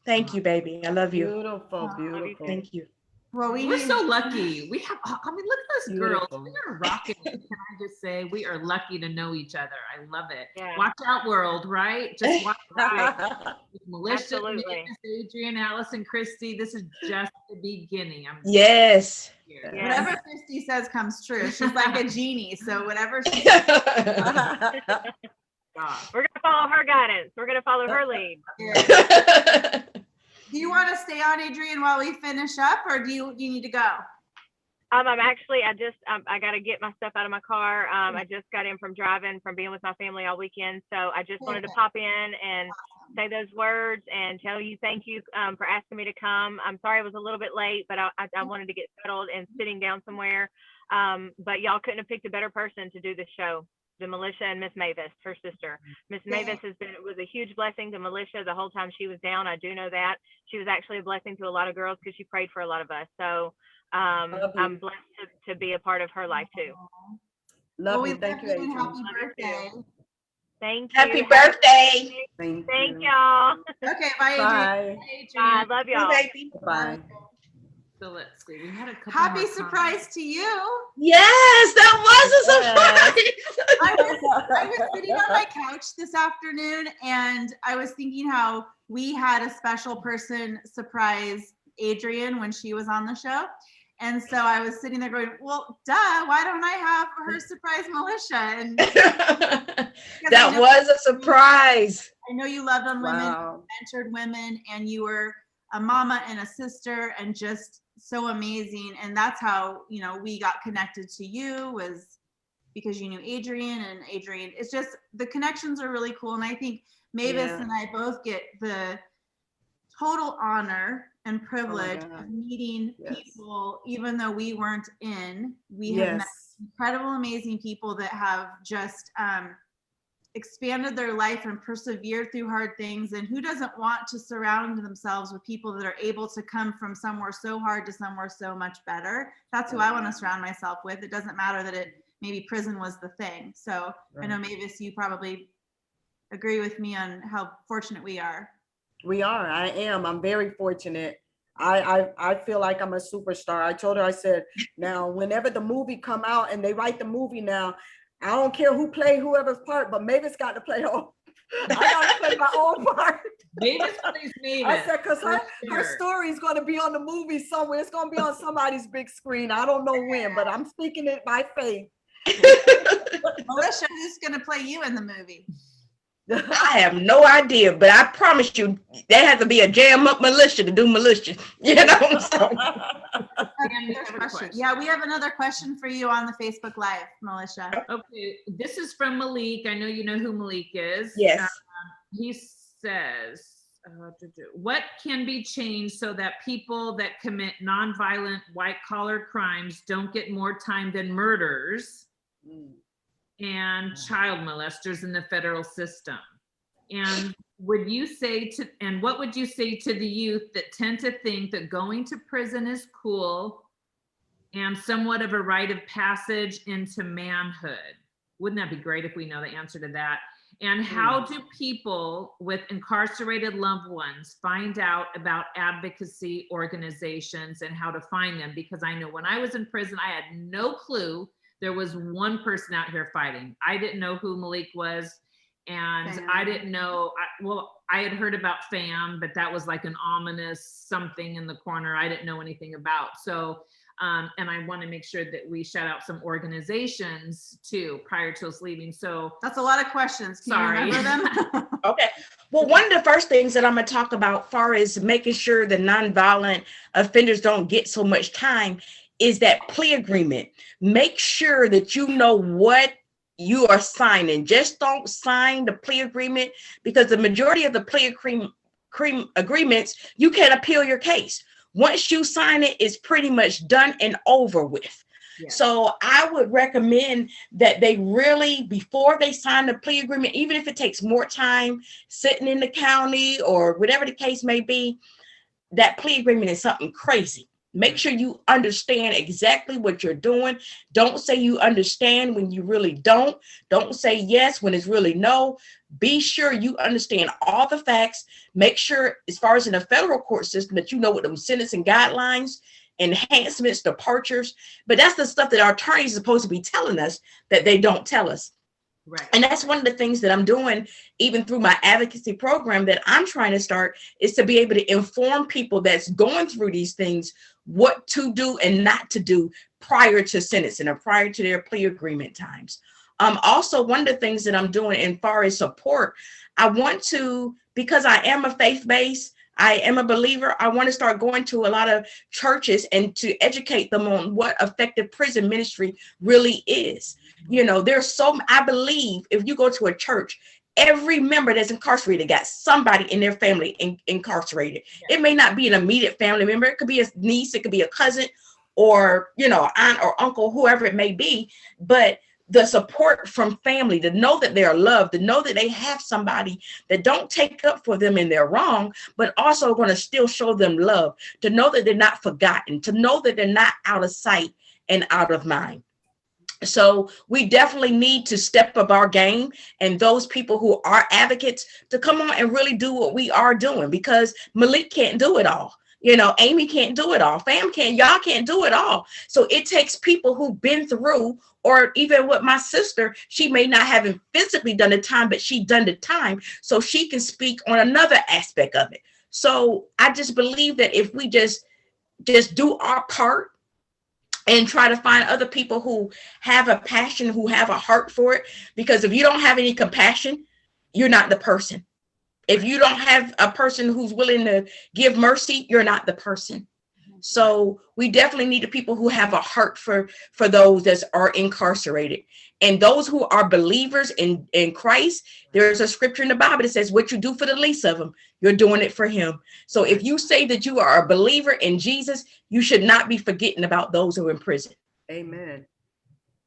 Thank you, baby. I love you. Beautiful, Love you beautiful. Thank you. well, We're so lucky. We have, I mean, look at those girls. Beautiful. We are rocking it. Can I just say, we are lucky to know each other. I love it. Yeah. Watch out, world, right? Just watch out. Melisha, Absolutely. Mavis, Adrian, Allison, Christy, this is just the beginning. I'm Yes. here. Yeah. whatever Christy says comes true. She's like a genie. So whatever she Gosh. We're gonna follow her guidance. We're gonna follow her lead. says. Do you want to stay on, Adrian, while we finish up, or do you need to go? I'm actually, I got to get my stuff out of my car. I just got in from driving, from being with my family all weekend. So I just wanted to pop in and say those words and tell you thank you for asking me to come. I'm sorry I was a little bit late, but I wanted to get settled and sitting down somewhere. But y'all couldn't have picked a better person to do this show than Melisha and Miss Mavis, her sister. Miss Mavis was a huge blessing to Melisha the whole time she was down. I do know that. She was actually a blessing to a lot of girls because she prayed for a lot of us. So I'm blessed to be a part of her life too. Love Well, you. we Thank love you, you and Adrian. happy Love you birthday. too. Thank you. Happy birthday. Thank Thank you. y'all. Okay, bye, Adrian. Bye. I love y'all. Bye, baby. Bye. So let's see. We had a couple Happy more surprise comments. to you. Yes, that was a surprise. I was sitting on my couch this afternoon and I was thinking how we had a special person surprise Adrian when she was on the show. And so I was sitting there going, well, duh, why don't I have her surprise Melisha? And That was a surprise. I know you love on women, Wow. mentored women, and you were a mama and a sister and just so amazing. And that's how, we got connected to you, was because you knew Adrian, and Adrian, it's just, the connections are really cool. And I think Mavis Yeah. and I both get the total honor and privilege God. of meeting Yes. people, even though we weren't in. We have met Yes. incredible, amazing people that have just expanded their life and persevered through hard things. And who doesn't want to surround themselves with people that are able to come from somewhere so hard to somewhere so much better? That's who I want to surround myself with. It doesn't matter that maybe prison was the thing. So I know, Mavis, you probably agree with me on how fortunate we are. We are. I am. I'm very fortunate. I feel like I'm a superstar. I told her, I said, now, whenever the movie come out and they write the movie now, I don't care who play whoever's part, but Mavis got to play her own. I got to play my own part. Mavis plays Mavis. I said, because her sure. story is going to be on the movie somewhere. It's going to be on somebody's big screen. I don't know when, but I'm speaking it by faith. Melisha, who's going to play you in the movie? I have no idea, but I promise you, there has to be a jam up Melisha to do Melisha. You know, so. Yeah, we have another question for you on the Facebook Live, Melisha. Okay, this is from Malik. I know you know who Malik is. Yes. He says, what can be changed so that people that commit nonviolent white-collar crimes don't get more time than murders and child molesters in the federal system? And what would you say to the youth that tend to think that going to prison is cool and somewhat of a rite of passage into manhood? Wouldn't that be great if we know the answer to that? And how do people with incarcerated loved ones find out about advocacy organizations and how to find them? Because I know when I was in prison, I had no clue there was one person out here fighting. I didn't know who Malik was. And I didn't know, I had heard about FAM, but that was like an ominous something in the corner I didn't know anything about. So, and I want to make sure that we shout out some organizations too, prior to us leaving. So that's a lot of questions. Can you remember them? Okay. Well, one of the first things that I'm going to talk about, far as making sure the nonviolent offenders don't get so much time, is that plea agreement. Make sure that you know what you are signing. Just don't sign the plea agreement, because the majority of the plea agreements, you can't appeal your case. Once you sign it, it's pretty much done and over with. Yeah. So I would recommend that they really, before they sign the plea agreement, even if it takes more time sitting in the county or whatever the case may be, that plea agreement is something crazy. Make sure you understand exactly what you're doing. Don't say you understand when you really don't. Don't say yes when it's really no. Be sure you understand all the facts. Make sure, as far as in the federal court system, that you know what those sentencing guidelines, enhancements, departures. But that's the stuff that our attorneys are supposed to be telling us that they don't tell us. Right. And that's one of the things that I'm doing, even through my advocacy program that I'm trying to start, is to be able to inform people that's going through these things what to do and not to do prior to sentencing or prior to their plea agreement times. Also, one of the things that I'm doing in far as support, I want to, because I am a faith-based, I am a believer, I want to start going to a lot of churches and to educate them on what effective prison ministry really is. You know, I believe if you go to a church, every member that's incarcerated got somebody in their family incarcerated. Yeah. It may not be an immediate family member. It could be a niece, it could be a cousin, or, you know, aunt or uncle, whoever it may be. But the support from family, to know that they are loved, to know that they have somebody that don't take up for them in their wrong, but also going to still show them love, to know that they're not forgotten, to know that they're not out of sight and out of mind. So we definitely need to step up our game, and those people who are advocates to come on and really do what we are doing, because Malik can't do it all. You know, Amy can't do it all. Fam can't, y'all can't do it all. So it takes people who've been through, or even with my sister, she may not have physically done the time, but she done the time, so she can speak on another aspect of it. So I just believe that if we just do our part and try to find other people who have a passion, who have a heart for it, because if you don't have any compassion, you're not the person. If you don't have a person who's willing to give mercy, you're not the person. So we definitely need the people who have a heart for those that are incarcerated. And those who are believers in Christ, there's a scripture in the Bible that says, what you do for the least of them, you're doing it for him. So if you say that you are a believer in Jesus, you should not be forgetting about those who are in prison. Amen.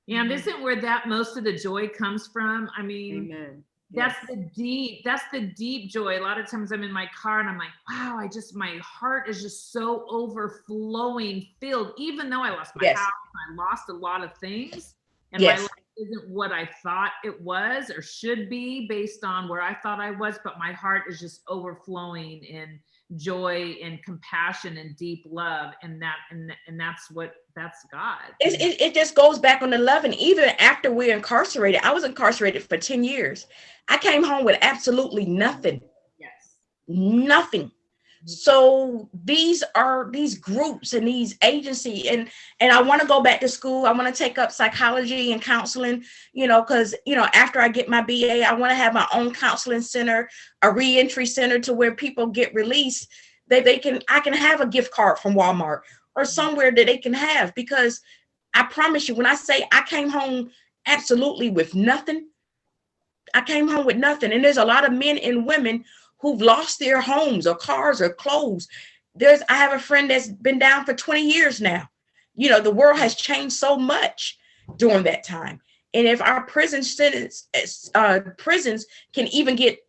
Yeah, and isn't where that most of the joy comes from? I mean, Amen. that's the deep joy. A lot of times I'm in my car and I'm like, wow, my heart is just so overflowing, filled, even though I lost my house, I lost a lot of things, and my life isn't what I thought it was or should be based on where I thought I was, but my heart is just overflowing in joy and compassion and deep love, and that's God. It just goes back on the love. And even after we're incarcerated, I was incarcerated for 10 years. I came home with absolutely nothing. Yes. Nothing. So these groups and these agencies, and I want to go back to school. I want to take up psychology and counseling, because, after I get my BA, I want to have my own counseling center, a reentry center to where people get released. I can have a gift card from Walmart or somewhere that they can have, because I promise you, when I say I came home absolutely with nothing, I came home with nothing. And there's a lot of men and women who've lost their homes or cars or clothes. I have a friend that's been down for 20 years now. The world has changed so much during that time. And if our prisons can even get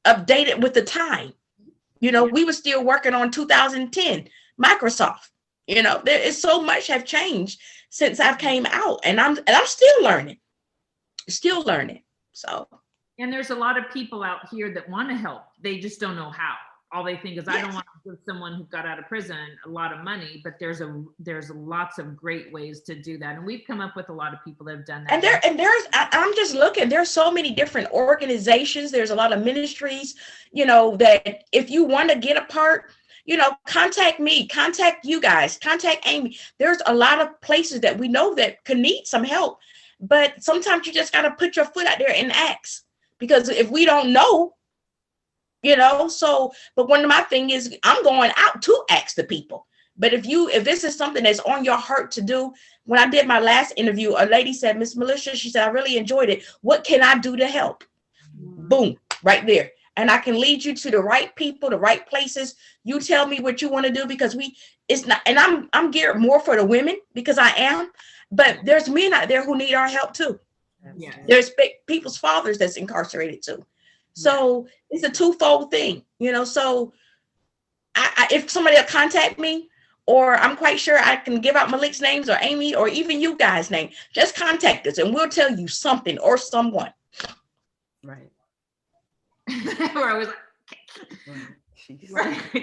updated with the time, we were still working on 2010 Microsoft. There is so much have changed since I came out, and I'm still learning. So. And there's a lot of people out here that want to help. They just don't know how. All they think is, I don't want to give someone who got out of prison a lot of money, but there's lots of great ways to do that. And we've come up with a lot of people that have done that. I'm just looking, there's so many different organizations. There's a lot of ministries, that if you want to get a part, contact me, contact you guys, contact Amy. There's a lot of places that we know that can need some help, but sometimes you just got to put your foot out there and ask. Because if we don't know, but one of my thing is I'm going out to ask the people. But if this is something that's on your heart to do, when I did my last interview, a lady said, Miss Melisha, she said, I really enjoyed it. What can I do to help? Boom, right there. And I can lead you to the right people, the right places. You tell me what you want to do, because it's not, and I'm geared more for the women because I am, but there's men out there who need our help too. Yeah. There's people's fathers that's incarcerated too. So it's a twofold thing, so if somebody will contact me, or I'm quite sure I can give out Malik's names or Amy or even you guys' name, just contact us and we'll tell you something or someone. Right. Where I was like,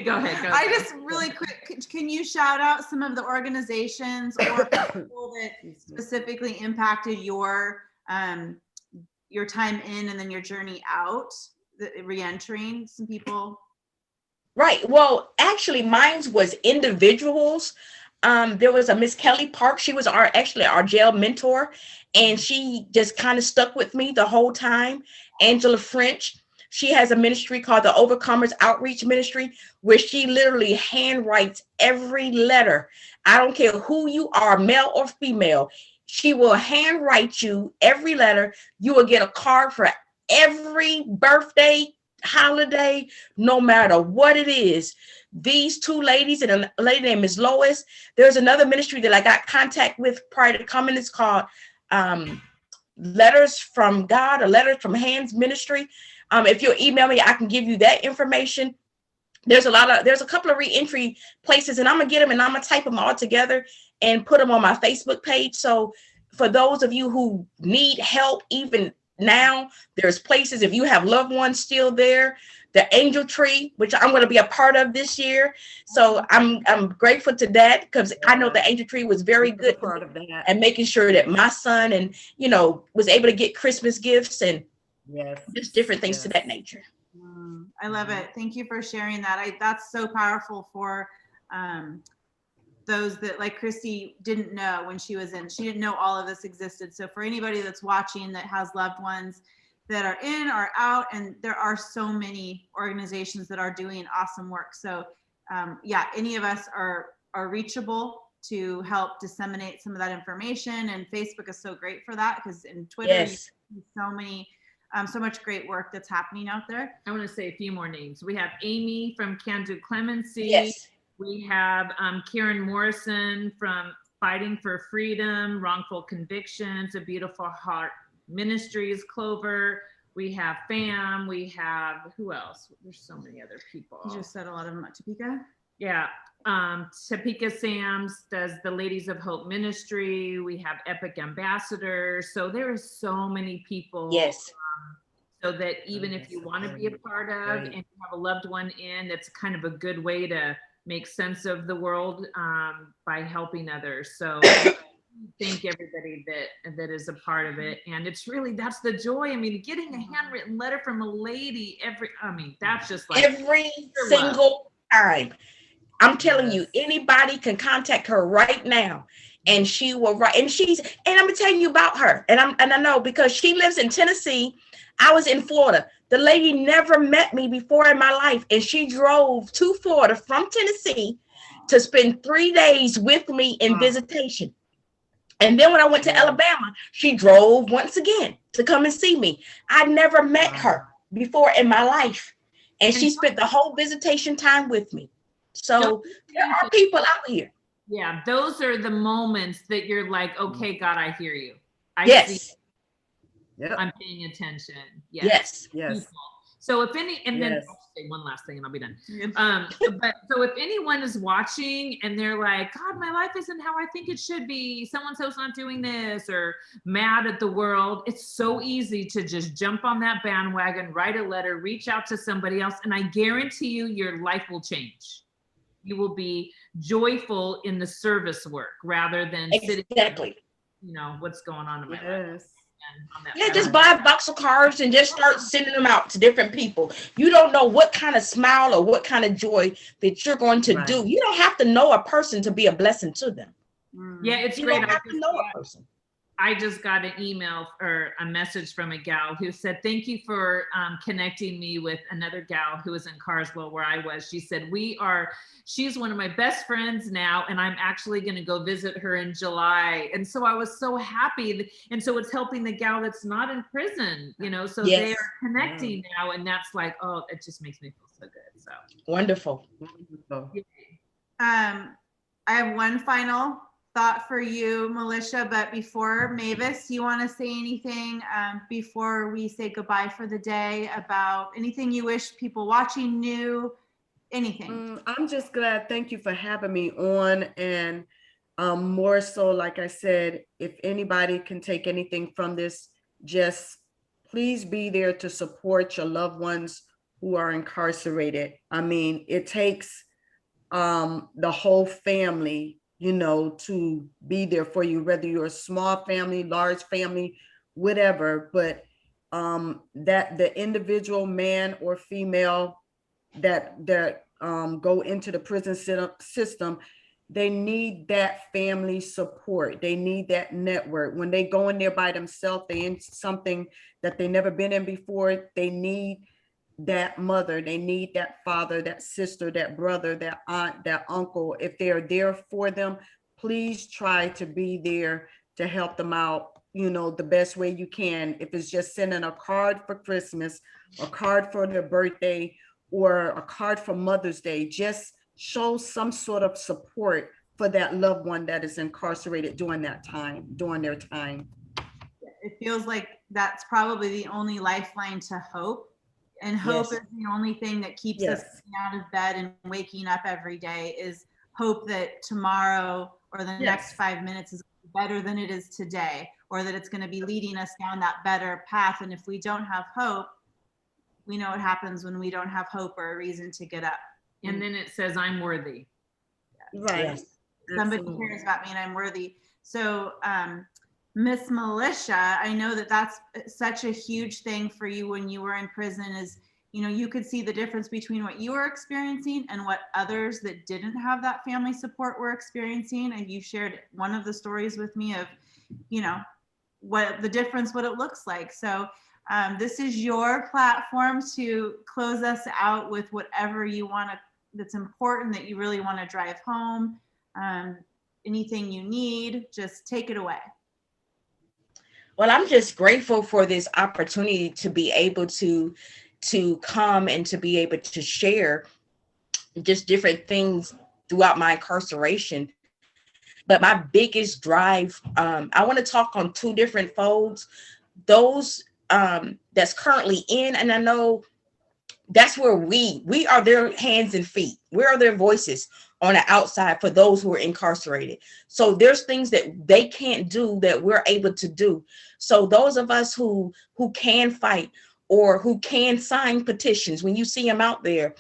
go ahead. I just really quick, can you shout out some of the organizations or people that specifically impacted your time in and then your journey out, the re-entering some people? Right. Well, actually, mine was individuals. There was a Miss Kelly Park. She was our jail mentor, and she just kind of stuck with me the whole time. Angela French. She has a ministry called the Overcomers Outreach Ministry, where she literally handwrites every letter. I don't care who you are, male or female. She will handwrite you every letter. You will get a card for every birthday, holiday, no matter what it is. These two ladies and a lady named Ms. Lois. There's another ministry that I got contact with prior to coming. It's called Letters from God or Letters from Hands Ministry. If you'll email me, I can give you that information. There's a couple of reentry places, and I'm gonna get them and I'm gonna type them all together and put them on my Facebook page. So for those of you who need help, even now, there's places. If you have loved ones still there, the Angel Tree, which I'm going to be a part of this year. So I'm grateful to that, because I know the Angel Tree was very good part of that, and making sure that my son and was able to get Christmas gifts and just different things to that nature. I love it. Thank you for sharing that. That's so powerful for those that, like Christy, didn't know when she was in. She didn't know all of this existed. So for anybody that's watching that has loved ones that are in or out, and there are so many organizations that are doing awesome work. So yeah, any of us are are reachable to help disseminate some of that information. And Facebook is so great for that, because in Twitter, Yes. you see so much great work that's happening out there. I want to say a few more names. We have Amy from Can Do Clemency. Yes. We have Karen Morrison from Fighting for Freedom, Wrongful Convictions, A Beautiful Heart Ministries, Clover. We have FAM. We have, who else? There's so many other people. You just said a lot of them. Topeka. Yeah. Topeka Sams does the Ladies of Hope Ministry. We have Epic Ambassadors. So there are so many people. Yes. So that even if you want to be a part of and you have a loved one in, it's kind of a good way to make sense of the world by helping others. So thank everybody that is a part of it. And it's really, that's the joy. I mean, getting a handwritten letter from a lady that's just like every single time. I'm telling you, Yes. anybody can contact her right now and she will write. And I'm gonna tell you about her. And I know, because she lives in Tennessee. I was in Florida. The lady never met me before in my life. And she drove to Florida from Tennessee to spend 3 days with me in visitation. And then when I went to Alabama, she drove once again to come and see me. I never met her before in my life. And she spent the whole visitation time with me. So there are people out here. Yeah, those are the moments that you're like, okay, God, I hear you. I see, Yep. I'm paying attention. Yes. Yes. People. So if any, and then Yes. I'll say one last thing and I'll be done. But so if anyone is watching and they're like, God, my life isn't how I think it should be, so-and-so's not doing this, or mad at the world, it's so easy to just jump on that bandwagon, write a letter, reach out to somebody else. And I guarantee you, your life will change. You will be joyful in the service work rather than sitting, what's going on in my life. Yes. Yeah, just buy a box of cards and just start sending them out to different people. You don't know what kind of smile or what kind of joy that you're going to do. You don't have to know a person to be a blessing to them. Yeah, it's You great. don't have to know a person. I just got an email or a message from a gal who said, thank you for connecting me with another gal who was in Carswell where I was. She said, she's one of my best friends now, and I'm actually going to go visit her in July. And so I was so happy. And so it's helping the gal that's not in prison, so they are connecting now. And that's like, oh, it just makes me feel so good. So wonderful. I have one final thought for you, Melisha, but before, Mavis, you want to say anything before we say goodbye for the day about anything you wish people watching knew, anything? I'm just glad. Thank you for having me on. And more so, like I said, if anybody can take anything from this, just please be there to support your loved ones who are incarcerated. I mean, it takes the whole family, to be there for you, whether you're a small family, large family, whatever. But that the individual man or female that go into the prison system, they need that family support. They need that network. When they go in there by themselves, they in something that they never been in before. They need that mother, they need that father, that sister, that brother, that aunt, that uncle. If they're there for them, please try to be there to help them out, the best way you can. If it's just sending a card for Christmas, a card for their birthday, or a card for Mother's Day, just show some sort of support for that loved one that is incarcerated during their time. It feels like that's probably the only lifeline to hope. And hope is the only thing that keeps us out of bed and waking up every day, is hope that tomorrow or the next 5 minutes is better than it is today, or that it's going to be leading us down that better path. And if we don't have hope, we know what happens when we don't have hope or a reason to get up. And then it says, I'm worthy. Right. Yes. Somebody cares about me and I'm worthy. So, Miss Melisha, I know that that's such a huge thing for you when you were in prison, is, you could see the difference between what you were experiencing and what others that didn't have that family support were experiencing. And you shared one of the stories with me of, what the difference, what it looks like. So this is your platform to close us out with whatever you want to, that's important, that you really want to drive home. anything you need, just take it away. Well, I'm just grateful for this opportunity to be able to come and to be able to share just different things throughout my incarceration. But my biggest drive, I want to talk on two different folds. Those that's currently in, and I know that's where we are their hands and feet. We are their voices on the outside for those who are incarcerated. So there's things that they can't do that we're able to do. So those of us who can fight or who can sign petitions, when you see them out there,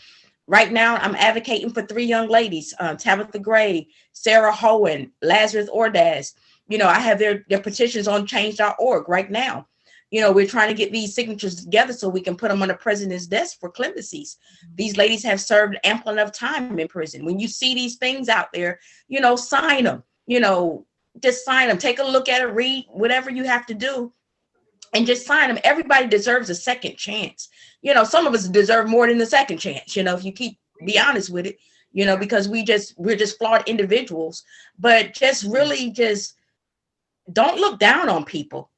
right now I'm advocating for 3 young ladies, Tabitha Gray, Sarah Hohen, Lazarus Ordaz. You know, I have their petitions on change.org right now. You know, we're trying to get these signatures together so we can put them on the president's desk for clemencies. These ladies have served ample enough time in prison. When you see these things out there, you know, sign them, you know, just sign them, take a look at it, read whatever you have to do and just sign them. Everybody deserves a second chance. You know, some of us deserve more than a second chance, you know, if you be honest with it, you know, because we're just flawed individuals, but just really just don't look down on people.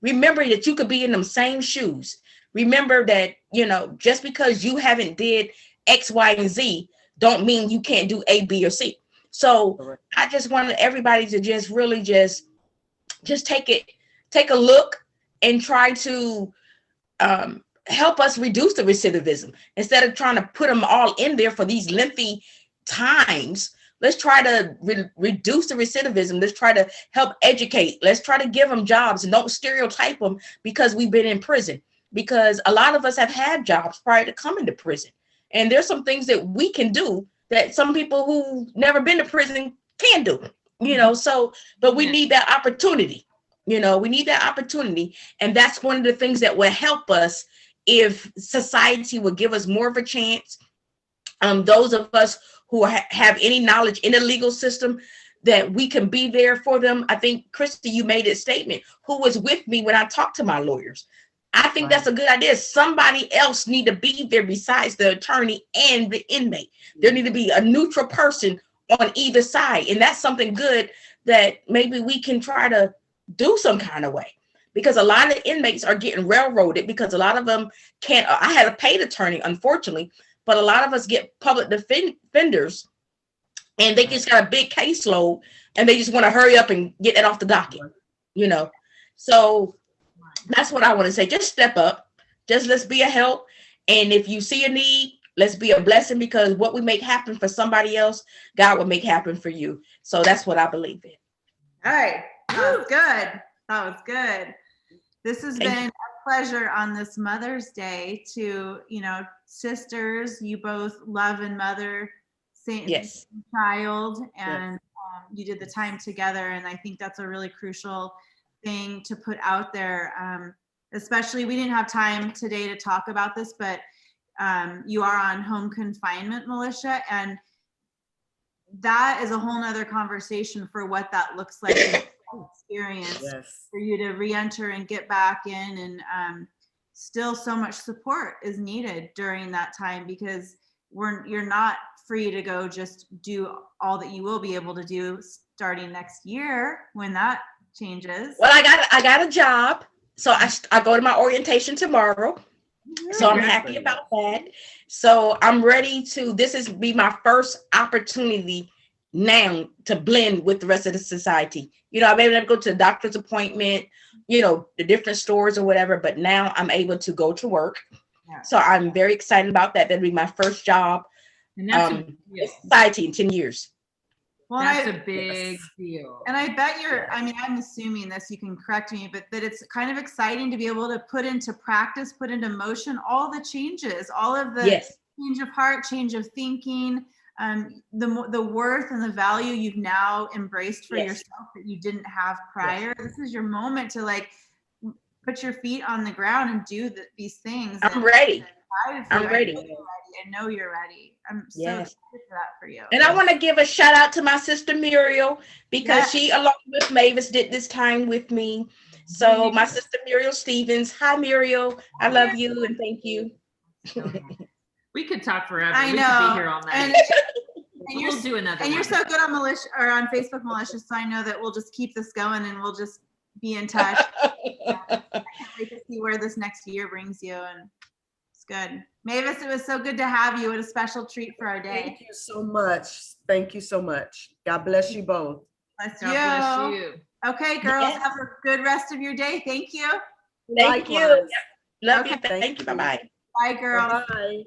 Remember that you could be in them same shoes. Remember that, you know, just because you haven't did X, Y, and Z, don't mean you can't do A, B, or C. So I just wanted everybody to just really just take a look and try to help us reduce the recidivism instead of trying to put them all in there for these lengthy times. Let's try to reduce the recidivism. Let's try to help educate. Let's try to give them jobs and don't stereotype them because we've been in prison, because a lot of us have had jobs prior to coming to prison. And there's some things that we can do that some people who've never been to prison can do, you know, so, but we need that opportunity, you know, we need that opportunity. And that's one of the things that will help us if society will give us more of a chance. Those of us who have any knowledge in the legal system, that we can be there for them. I think, Christy, you made a statement, who was with me when I talked to my lawyers. I think that's a good idea. Somebody else need to be there besides the attorney and the inmate. There need to be a neutral person on either side. And that's something good that maybe we can try to do some kind of way, because a lot of inmates are getting railroaded because a lot of them can't. I had a paid attorney, unfortunately, but a lot of us get public defenders and they just got a big caseload and they just want to hurry up and get that off the docket, you know? So that's what I want to say. Just step up. Just let's be a help. And if you see a need, let's be a blessing, because what we make happen for somebody else, God will make happen for you. So that's what I believe in. All right. That was good. That was good. This has been a pleasure on this Mother's Day to, you know, sisters, you both love and mother same child, and you did the time together. And I think that's a really crucial thing to put out there. Especially, we didn't have time today to talk about this, but you are on home confinement, Melisha, and that is a whole nother conversation for what that looks like in experience for you to re-enter and get back in. And still so much support is needed during that time, because you're not free to go just do all that you will be able to do starting next year when that changes. Well, I got a job, so I go to my orientation tomorrow. So I'm happy about that. So I'm ready to, this is be my first opportunity now to blend with the rest of the society. You know, I've been able to go to a doctor's appointment, you know, the different stores or whatever, but now I'm able to go to work. So I'm very excited about that. That'll be my first job in society in 10 years. Well, that's a big deal. And I bet I'm assuming this, you can correct me, but that it's kind of exciting to be able to put into practice, put into motion all the changes, all of the change of heart, change of thinking, the worth and the value you've now embraced for yourself that you didn't have prior. This is your moment to like put your feet on the ground and do these things. I'm ready. I'm ready. I know you're ready. I'm so excited for that for you. And I want to give a shout out to my sister Muriel, because she, along with Mavis, did this time with me. So my sister Muriel Stevens. Hi, Muriel. I love you and thank you. We could talk forever. I know. We could be here all night. We'll do another And you're one. so good on Melisha or on Facebook, Melisha, so I know that we'll just keep this going and we'll just be in touch. I can't wait to see where this next year brings you, and it's good. Mavis, it was so good to have you. What a special treat for our day. Thank you so much. Thank you so much. God bless you both. Bless God bless you. Okay, girls, Yes. have a good rest of your day. Thank you. Thank you. Likewise. Love Okay. you. Thank you. Bye-bye. Bye, girls. Bye-bye.